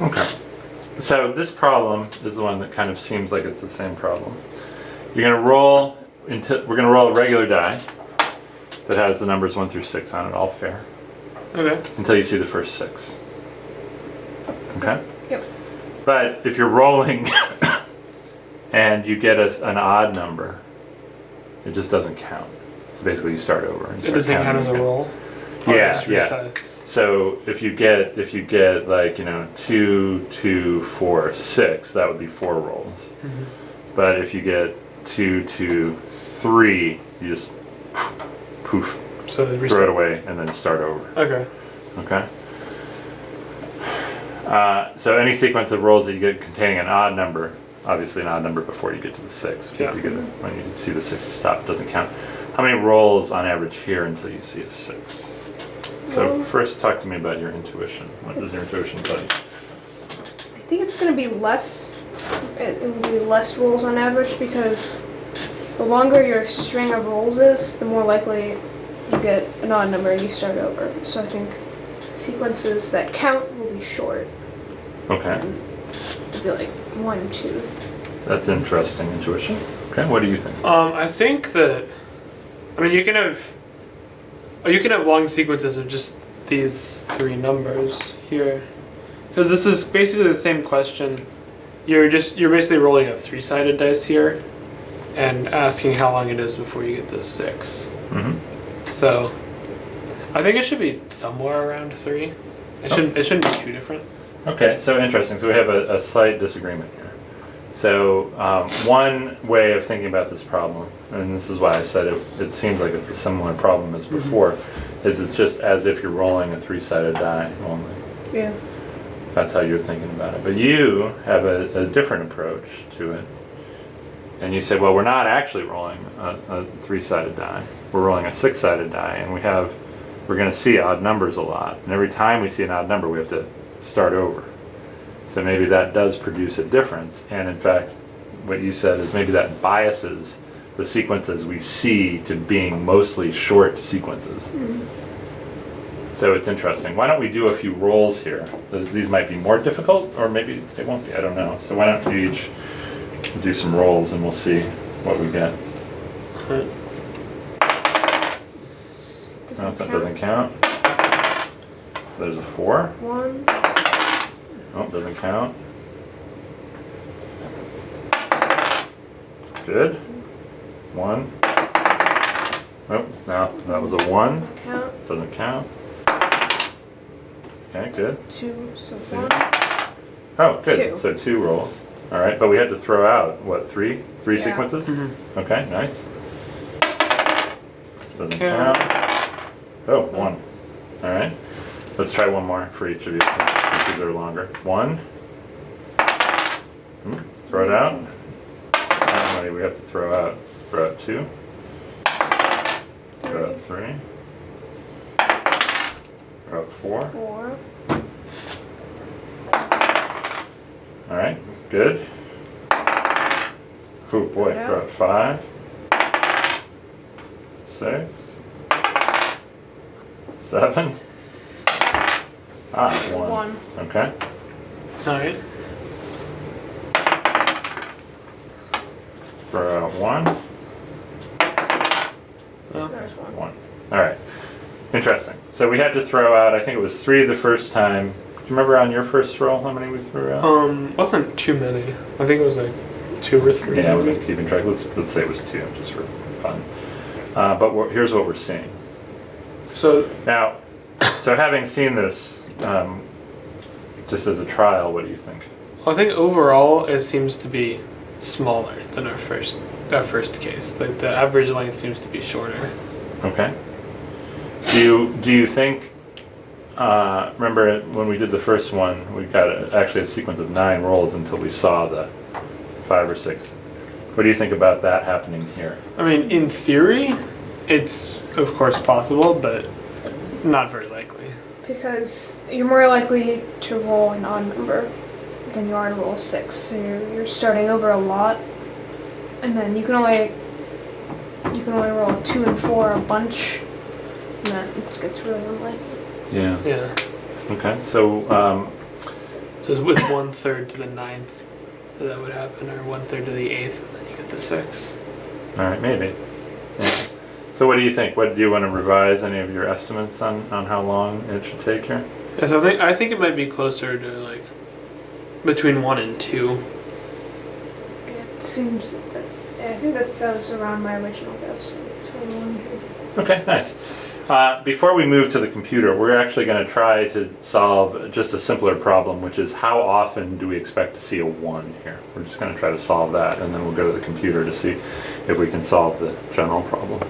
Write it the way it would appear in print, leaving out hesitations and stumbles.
Okay. So this problem is the one that kind of seems like it's the same problem. You're going to roll we're going to roll a regular die that has the numbers 1 through 6 on it, all fair. Okay. Until you see the first 6. Okay? Yep. But if you're rolling and you get an odd number, it just doesn't count. So basically you start over. And It doesn't count as a roll? Yeah, It yeah. resets. So if you get like, 2, 2, 4, 6, that would be 4 rolls. Mm-hmm. But if you get 2, 2, 3, you just poof, So throw it away and then start over. Okay. Okay? So any sequence of rolls that you get containing an odd number, obviously an odd number before you get to the 6, because Yeah. when you see the 6 you stop, it doesn't count. How many rolls on average here until you see a 6? So first talk to me about your intuition. What does your intuition tell you? I think it's going to be less. It will be less rolls on average because the longer your string of rolls is, the more likely you get an odd number and you start over. So I think sequences that count will be short. Okay. It'll be like 1, 2. That's interesting intuition. Okay, what do you think? I think that, I mean, you can have long sequences of just these 3 numbers here, because this is basically the same question. You're basically rolling a 3-sided dice here, and asking how long it is before you get the 6. Mm-hmm. So, I think it should be somewhere around 3. It shouldn't be too different. Okay, so interesting. So we have a slight disagreement here. So one way of thinking about this problem, and this is why I said it seems like it's a similar problem as before, is it's just as if you're rolling a 3-sided die only. Yeah. That's how you're thinking about it. But you have a different approach to it. And you say, well, we're not actually rolling a 3-sided die. We're rolling a 6-sided die, and we're going to see odd numbers a lot. And every time we see an odd number, we have to start over. So maybe that does produce a difference. And in fact, what you said is maybe that biases the sequences we see to being mostly short sequences. Mm-hmm. So it's interesting. Why don't we do a few rolls here? These might be more difficult, or maybe they won't be. I don't know. So why don't you each do some rolls and we'll see what we get. No, that doesn't count. So there's a 4. 1. Oh, doesn't count. Good. 1. Oh, no, that was a 1. Doesn't count. Doesn't count. Okay, good. 2. So 1. Oh, good. 2. So 2 rolls. All right, but we had to throw out, what, 3? 3 Yeah. sequences? Mm-hmm. Okay, nice. Doesn't count. Oh, 1. All right. Let's try one more for each of you since these are longer. 1. Throw it out. How many we have to throw out? Throw out 2. Throw out 3. Throw out 4. 4. All right, good. Oh boy, throw out 5. 6. 7. 1. Okay. Alright. Throw out 1. Oh. There's 1. 1. All right. Interesting. So we had to throw out, I think it was 3 the first time. Do you remember on your first roll how many we threw out? Wasn't too many. I think it was like 2 or 3. Yeah, I wasn't keeping track. Let's say it was 2, just for fun. But here's what we're seeing. So Now, so having seen this, just as a trial, what do you think? I think overall it seems to be smaller than our first case. Like the average length seems to be shorter. Okay. Do you think? Remember when we did the first one, we got actually a sequence of 9 rolls until we saw the 5 or 6. What do you think about that happening here? I mean, in theory, it's of course possible, but not very likely. Because you're more likely to roll an odd number than you are to roll 6. So you're starting over a lot, and then you can only roll 2 and 4 a bunch, and then it gets really unlikely. Yeah. Yeah. Okay. So So with 1/3 to the 9th, that would happen, or 1/3 to the 8th, and then you get the 6. All right, maybe. Yeah. So what do you think? What do you want to revise any of your estimates on how long it should take here? Yeah, so I think it might be closer to like between 1 and 2. It seems that, yeah, I think that was around my original guess. 21. Okay, nice. Before we move to the computer, we're actually going to try to solve just a simpler problem, which is how often do we expect to see a 1 here? We're just going to try to solve that, and then we'll go to the computer to see if we can solve the general problem.